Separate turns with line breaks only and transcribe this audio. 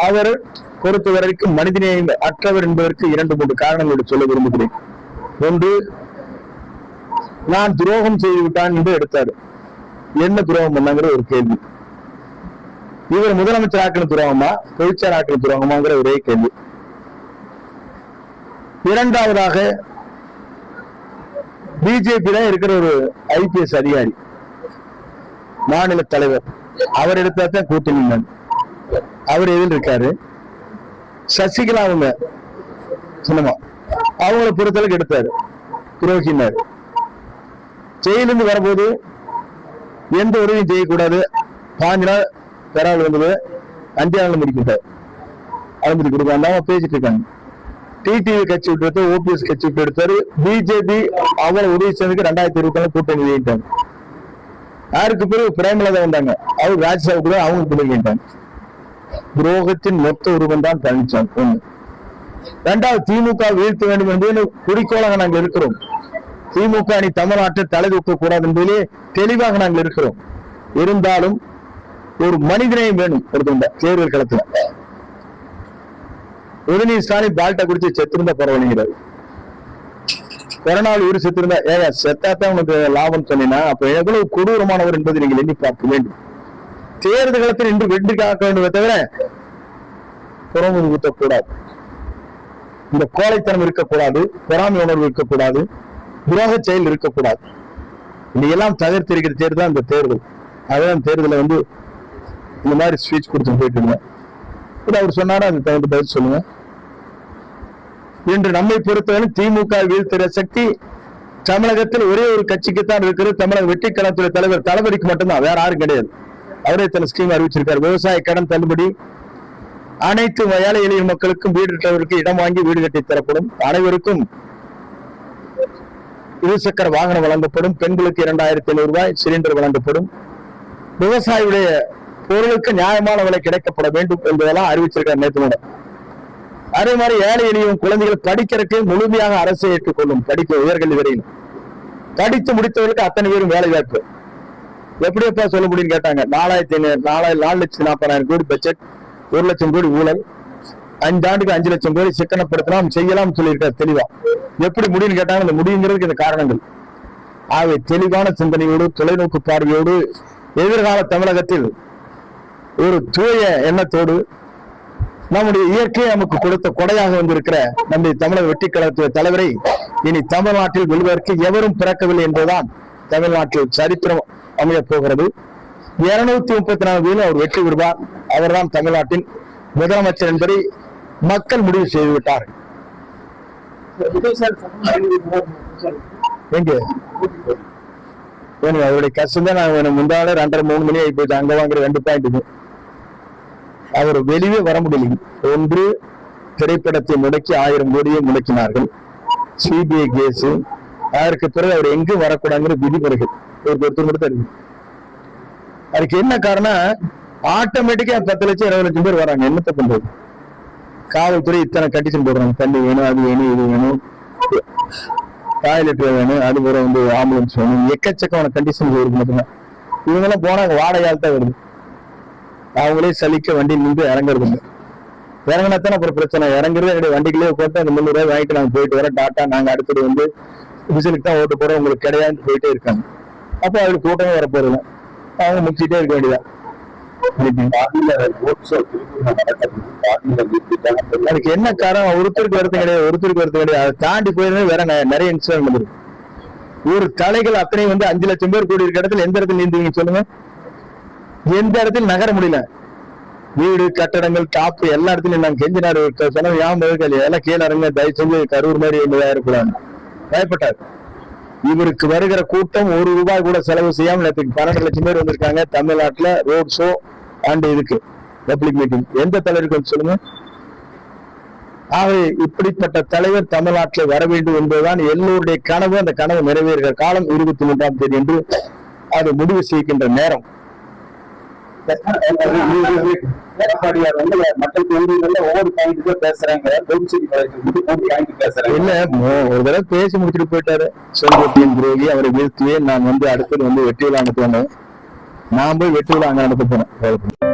அவர் பொறுத்தவரைக்கும் மனிதநேயம் அற்றவர் என்பதற்கு 2-3 காரணங்களோடு சொல்ல விரும்புகிறேன். ஒன்று, நான் துரோகம் செய்து விட்டான் என்று எடுத்தாரு. என்ன துரோகம் பண்ணாங்கிற ஒரு கேள்வி. இவர் முதலமைச்சர் ஆக்கின துரோகமா, பொதுச்செயலாளர் ஆக்கின துரோகமாங்கிற ஒரே கேள்வி. இரண்டாவதாக, பிஜேபியில இருக்கிற ஒரு IPS அதிகாரி, மாநில தலைவர், அவர் எடுத்தாதான் கூட்டணி. அவர் எதில் இருக்காரு. சசிகலா அவங்க சின்னமா அவங்களை பொறுத்தளவுக்கு எடுத்தாரு, துரோகினார். ஜெயிலிருந்து வரும்போது எந்த உதவியும் செய்யக்கூடாது, 5 நாள் பெறாமல் வந்தது, 5 நாள் முடிக்கிட்டார், அனுமதி கொடுக்காம பேசிட்டு இருக்காங்க. டிடிவி கட்சி விட்டு OPS கட்சி விட்டு எடுத்தாரு. பிஜேபி அவரை உதவி செய்ததுக்கு 2024 கூட்டணி வெளியிட்டாங்க. யாருக்கு பிறகு பிரேமலதா வந்தாங்க, அவர் ராஜ்யசபாவுக்கு அவங்க பிடிக்கிட்டாங்க. துரோகத்தின் மொத்த உருவம் தான் பழனிசாமி. ஒண்ணு. இரண்டாவது, திமுக வீழ்த்த வேண்டும் என்பது குறிக்கோளாக நாங்கள் இருக்கிறோம். திமுக அணி தமிழ்நாட்டை தலை தூக்க கூடாது என்பதிலே தெளிவாக நாங்கள் இருக்கிறோம். இருந்தாலும் ஒரு மனிதனையும் வேணும். ஒரு தேர்தல் களத்துல உதயநிதி ஸ்டாலின் பால்ட்டை குடிச்சு செத்திருந்தா பரவாயில்லைங்கிறாரு. கொரோனாவில் இவரு செத்திருந்தா செத்தாத்தான் உனக்கு லாபம் சொன்னீங்கன்னா அப்ப எவ்வளவு கொடூரமானவர் என்பதை நீங்கள் எண்ணி பார்க்க வேண்டும். தேர்தல் களத்தில் இன்று வெற்றி காக்க வேண்டுமே தவிர புறமுது ஊற்றக்கூடாது, இந்த கோழைத்தனம் இருக்கக்கூடாது, பொறாமை உணர்வு இருக்கக்கூடாது, துரோக செயல் இருக்கக்கூடாது. இன்னைக்கெல்லாம் தகர்த்திருக்கிற தேர்தல் தான் இந்த தேர்தல். அதான் தேர்தலை இந்த மாதிரி ஸ்பீச் கொடுத்து போயிட்டு இருந்தேன். அவர் சொன்னாரா அது தகுந்த பதில் சொல்லுங்க. இன்று நம்மை பொறுத்தவரை திமுக வீழ்த்துற சக்தி தமிழகத்தில் ஒரே ஒரு கட்சிக்குத்தான் இருக்கிறது. தமிழக வெற்றி கழகத்துறை தலைவர் தளபதிக்கு மட்டும்தான், வேற யாரும் கிடையாது. அவரே தன் ஸ்கீம் அறிவிச்சிருக்காரு. விவசாய கடன் தள்ளுபடி, அனைத்து ஏழை எளிய மக்களுக்கும் வீடு இடம் வாங்கி வீடு கட்டி தரப்படும், அனைவருக்கும் இருசக்கர வாகனம் வழங்கப்படும், பெண்களுக்கு 2500 ரூபாய் சிலிண்டர் வழங்கப்படும், விவசாயியுடைய பொருளுக்கு நியாயமான விலை கிடைக்கப்பட வேண்டும் என்பதெல்லாம் அறிவிச்சிருக்காரு நேற்று கூட. அதே மாதிரி ஏழை எளிய குழந்தைகள் படிக்கிறதுக்கு முழுமையாக அரசு ஏற்றுக்கொள்ளும். படிக்க உயர்கல்வி வரையில் படித்து முடித்தவர்களுக்கு அத்தனை பேரும் வேலை வாய்ப்பு. எப்படியப்பா சொல்ல முடியும்னு கேட்டாங்க. 4,40,000 கோடி பட்ஜெட், 1 லட்சம் கோடி ஊழல், 5 ஆண்டுக்கு 5 லட்சம் கோடி சிக்கனப்படுத்தலாம் செய்யலாம் சொல்லியிருக்காரு தெளிவா. எப்படி முடியும்னு கேட்டாங்க. இந்த முடியுங்கிறதுக்கு இந்த காரணங்கள். ஆகவே தெளிவான சிந்தனையோடு தொலைநோக்கு பார்வையோடு எதிர்கால தமிழகத்தில் ஒரு தூய எண்ணத்தோடு நம்முடைய இயற்கையை நமக்கு கொடுத்த கொடையாக வந்திருக்கிற நம்முடைய தமிழக வெற்றி கழகத்துறை தலைவரை இனி தமிழ்நாட்டில் வெல்வதற்கு எவரும் பிறக்கவில்லை என்பதுதான் தமிழ்நாட்டில் சரித்திரம் அமைய போகிறது. 234 அவர் வெற்றி பெறுவார். அவர்தான் தமிழ்நாட்டின் முதலமைச்சர் என்பதை மக்கள் முடிவு செய்துவிட்டார். எங்க அவருடைய கஷ்டம் தான். நான் முந்தால 2:30-3 மணி ஆகி போயிட்டு அங்க வாங்குற 2 பாயிண்ட். அவர் வெளியே வர முடியல. ஒன்று, திரைப்படத்தை முடக்கி 1000 கோடியை முடக்கினார்கள். CBI case. அதற்கு பிறகு அவர் எங்கும் வரக்கூடாதுங்கிற விதிமுறைகள் ஒருத்தர் மட்டும் இருக்கு. அதுக்கு என்ன காரணம்? ஆட்டோமேட்டிக்கா 10 லட்சம் 20 லட்சம் பேர் வராங்க. என்னத்தை பண்றது? காவல்துறை இத்தனை கண்டிஷன் போடுறாங்க. தண்ணி வேணும், அது வேணும், இது வேணும், டாய்லெட் வேணும், அது பிற ஆம்புலன்ஸ் வேணும், எக்கச்சக்கமான கண்டிஷன் இருக்கு மட்டும்தான். இவங்கெல்லாம் போனா வாடகையால் தான் வருது. அவங்களே சலிக்க வண்டியில் நின்று இறங்குறது இல்லை. இறங்கினாத்தானே அப்புறம் பிரச்சனை. இறங்குறது என்னுடைய வண்டிகளே போட்டு அந்த 300 ரூபாய் வாங்கிட்டு நாங்க போயிட்டு வரோம். டாட்டா நாங்க அடுத்தது விசிலுக்கு தான் ஓட்டு போறோம், உங்களுக்கு கிடையாது போயிட்டே இருக்காங்க. அப்போ அவருக்கு கூட்டமே வரப்போறது. அவங்க முடிச்சுட்டே இருக்க வேண்டியதான். அதுக்கு என்ன காரணம்? ஒருத்தருக்கு வருது கிடையாது, ஒருத்தருக்கு வருது கிடையாது. அதை தாண்டி போயிருந்தா வேற நிறைய இன்சிடென்ட் வந்துருக்கு. ஒரு தலைகள் அத்தனை 5 லட்சம் பேர் கூடி இருக்க இடத்துல எந்த இடத்துல நீந்துவீங்க சொல்லுங்க? எந்த இடத்துல நகர முடியல. வீடு, கட்டடங்கள், டாப்பு எல்லா இடத்துலயும் நாங்க கெஞ்சினாரு. சொன்ன ஞாபகம் எல்லாம் கீழே இறங்க, தயவு செஞ்சு கரூர் மாதிரி 80,000 கூடாது பயப்பட்டார். இவருக்கு வருகிற கூட்டம் 1 ரூபாய் கூட செலவு செய்யாமல் 12 லட்சம் பேர் வந்திருக்காங்க தமிழ்நாட்டுல. ரோட் ஷோ அண்ட் இதுக்கு பப்ளிக் மீட்டிங். எந்த தலைவருக்கு சொல்லுங்க? ஆகவே இப்படிப்பட்ட தலைவர் தமிழ்நாட்டில் வர வேண்டும் என்பதுதான் எல்லோருடைய கனவு. அந்த கனவு நிறைவேறுகிற காலம் 23ஆம் தேதி என்று அது முடிவு செய்கின்ற நேரம். எடப்பாடியார் மக்கள் ஒவ்வொரு பாயிண்ட்டுக்கே பேசுறாங்க. இல்ல, ஒரு தடவை பேசி முடிச்சுட்டு போயிட்டாரு. செங்கோட்டையின் துரோகி, அவரை வீழ்த்துவே நான் அடுத்தது வெற்றி விழா நடத்துவேன். நான் போய் வெற்றி விழா அங்க நடத்த போனேன்.